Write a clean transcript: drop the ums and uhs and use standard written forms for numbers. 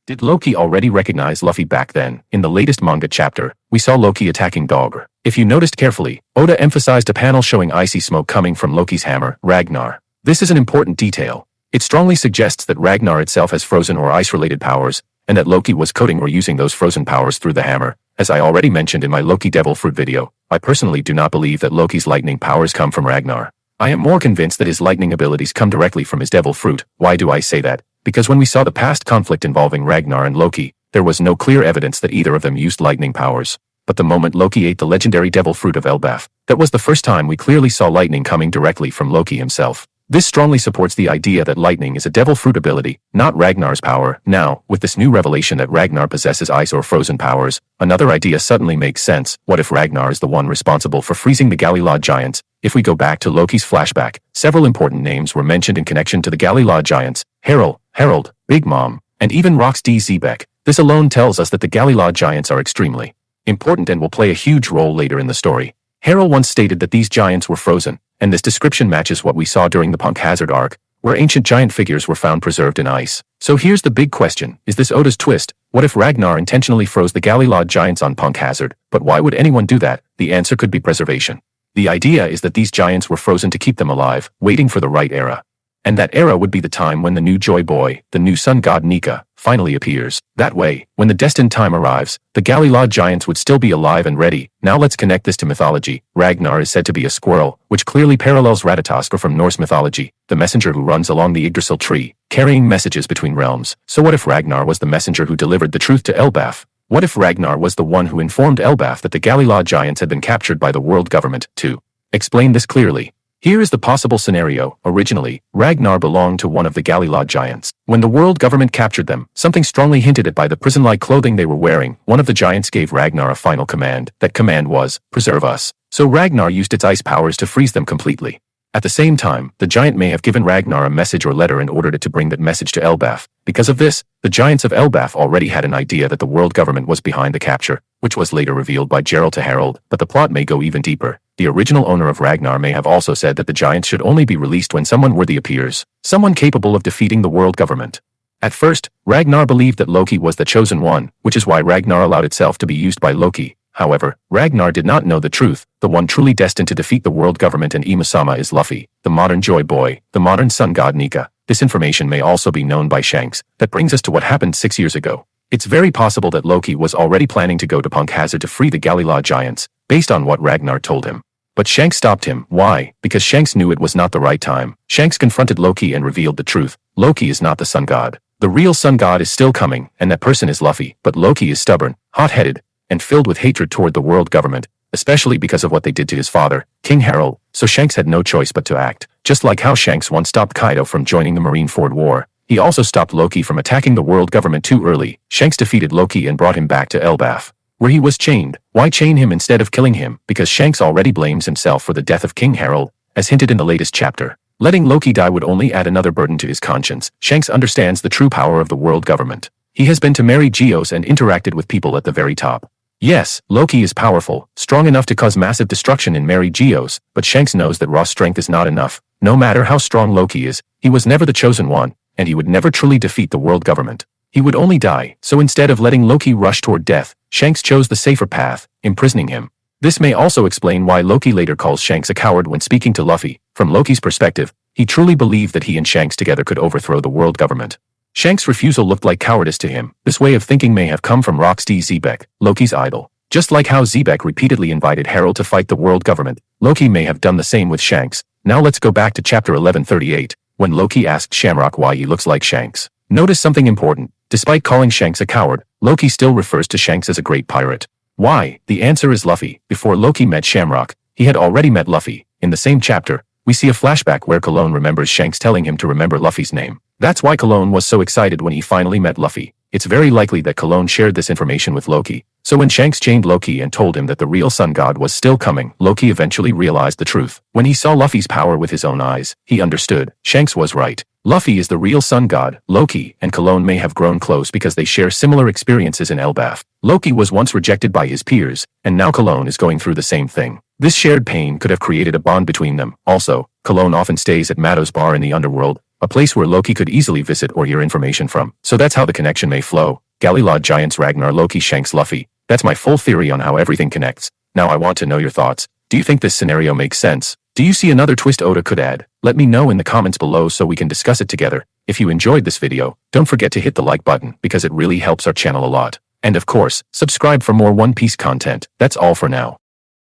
Did Loki already recognize Luffy back then? In the latest manga chapter, we saw Loki attacking Dogger. If you noticed carefully, Oda emphasized a panel showing icy smoke coming from Loki's hammer, Ragnir. This is an important detail. It strongly suggests that Ragnir itself has frozen or ice-related powers, and that Loki was coding or using those frozen powers through the hammer. As I already mentioned in my Loki Devil Fruit video, I personally do not believe that Loki's lightning powers come from Ragnir. I am more convinced that his lightning abilities come directly from his Devil Fruit. Why do I say that? Because when we saw the past conflict involving Ragnir and Loki, there was no clear evidence that either of them used lightning powers. But the moment Loki ate the legendary Devil Fruit of Elbaf, that was the first time we clearly saw lightning coming directly from Loki himself. This strongly supports the idea that lightning is a Devil Fruit ability, not Ragnar's power. Now, with this new revelation that Ragnir possesses ice or frozen powers, another idea suddenly makes sense. What if Ragnir is the one responsible for freezing the Galleila giants? If we go back to Loki's flashback, several important names were mentioned in connection to the Galleila giants: Harold, Big Mom, and even Rox D. Zebek. This alone tells us that the Galleila giants are extremely important and will play a huge role later in the story. Harold once stated that these giants were frozen, and this description matches what we saw during the Punk Hazard arc, where ancient giant figures were found preserved in ice. So here's the big question: is this Oda's twist? What if Ragnir intentionally froze the Galleila giants on Punk Hazard? But why would anyone do that? The answer could be preservation. The idea is that these giants were frozen to keep them alive, waiting for the right era. And that era would be the time when the new Joy Boy, the new sun god Nika, finally appears. That way, when the destined time arrives, the Galleila giants would still be alive and ready. Now let's connect this to mythology. Ragnir is said to be a squirrel, which clearly parallels Ratatoskr from Norse mythology, the messenger who runs along the Yggdrasil tree, carrying messages between realms. So what if Ragnir was the messenger who delivered the truth to Elbaf? What if Ragnir was the one who informed Elbaf that the Galleila giants had been captured by the world government? To explain this clearly, here is the possible scenario. Originally, Ragnir belonged to one of the Galleila giants. When the world government captured them, something strongly hinted at by the prison-like clothing they were wearing, one of the giants gave Ragnir a final command. That command was, "Preserve us." So Ragnir used its ice powers to freeze them completely. At the same time, the giant may have given Ragnir a message or letter and ordered it to bring that message to Elbaf. Because of this, the giants of Elbaf already had an idea that the world government was behind the capture, which was later revealed by Geralt to Harold. But the plot may go even deeper. The original owner of Ragnir may have also said that the giants should only be released when someone worthy appears, someone capable of defeating the world government. At first, Ragnir believed that Loki was the chosen one, which is why Ragnir allowed itself to be used by Loki. However, Ragnir did not know the truth. The one truly destined to defeat the world government and Imusama is Luffy, the modern Joy Boy, the modern sun god Nika. This information may also be known by Shanks. That brings us to what happened 6 years ago. It's very possible that Loki was already planning to go to Punk Hazard to free the Galleila giants, based on what Ragnir told him. But Shanks stopped him. Why? Because Shanks knew it was not the right time. Shanks confronted Loki and revealed the truth. Loki is not the sun god. The real sun god is still coming, and that person is Luffy. But Loki is stubborn, hot-headed, and filled with hatred toward the world government, especially because of what they did to his father, King Harold. So Shanks had no choice but to act. Just like how Shanks once stopped Kaido from joining the Marineford War, he also stopped Loki from attacking the world government too early. Shanks defeated Loki and brought him back to Elbaf, where he was chained. Why chain him instead of killing him? Because Shanks already blames himself for the death of King Harold, as hinted in the latest chapter. Letting Loki die would only add another burden to his conscience. Shanks understands the true power of the world government. He has been to Mary Geos and interacted with people at the very top. Yes, Loki is powerful, strong enough to cause massive destruction in Mary Geos, but Shanks knows that raw strength is not enough. No matter how strong Loki is, he was never the chosen one, and he would never truly defeat the world government. He would only die. So instead of letting Loki rush toward death, Shanks chose the safer path, imprisoning him. This may also explain why Loki later calls Shanks a coward when speaking to Luffy. From Loki's perspective, he truly believed that he and Shanks together could overthrow the world government. Shanks' refusal looked like cowardice to him. This way of thinking may have come from Rox D. Zebek, Loki's idol. Just like how Zebek repeatedly invited Harold to fight the world government, Loki may have done the same with Shanks. Now let's go back to chapter 1138, when Loki asked Shamrock why he looks like Shanks. Notice something important. Despite calling Shanks a coward, Loki still refers to Shanks as a great pirate. Why? The answer is Luffy. Before Loki met Shamrock, he had already met Luffy. In the same chapter, we see a flashback where Cologne remembers Shanks telling him to remember Luffy's name. That's why Cologne was so excited when he finally met Luffy. It's very likely that Cologne shared this information with Loki. So when Shanks chained Loki and told him that the real sun god was still coming, Loki eventually realized the truth. When he saw Luffy's power with his own eyes, he understood. Shanks was right. Luffy is the real sun god. Loki and Cologne may have grown close because they share similar experiences in Elbaf. Loki was once rejected by his peers, and now Cologne is going through the same thing. This shared pain could have created a bond between them. Also, Cologne often stays at Mato's bar in the underworld, a place where Loki could easily visit or hear information from. So that's how the connection may flow. Galleila giants Ragnir Loki shanks Luffy. That's my full theory on how everything connects. Now I want to know your thoughts. Do you think this scenario makes sense? Do you see another twist Oda could add? Let me know in the comments below so we can discuss it together. If you enjoyed this video, don't forget to hit the like button because it really helps our channel a lot. And of course, subscribe for more One Piece content. That's all for now.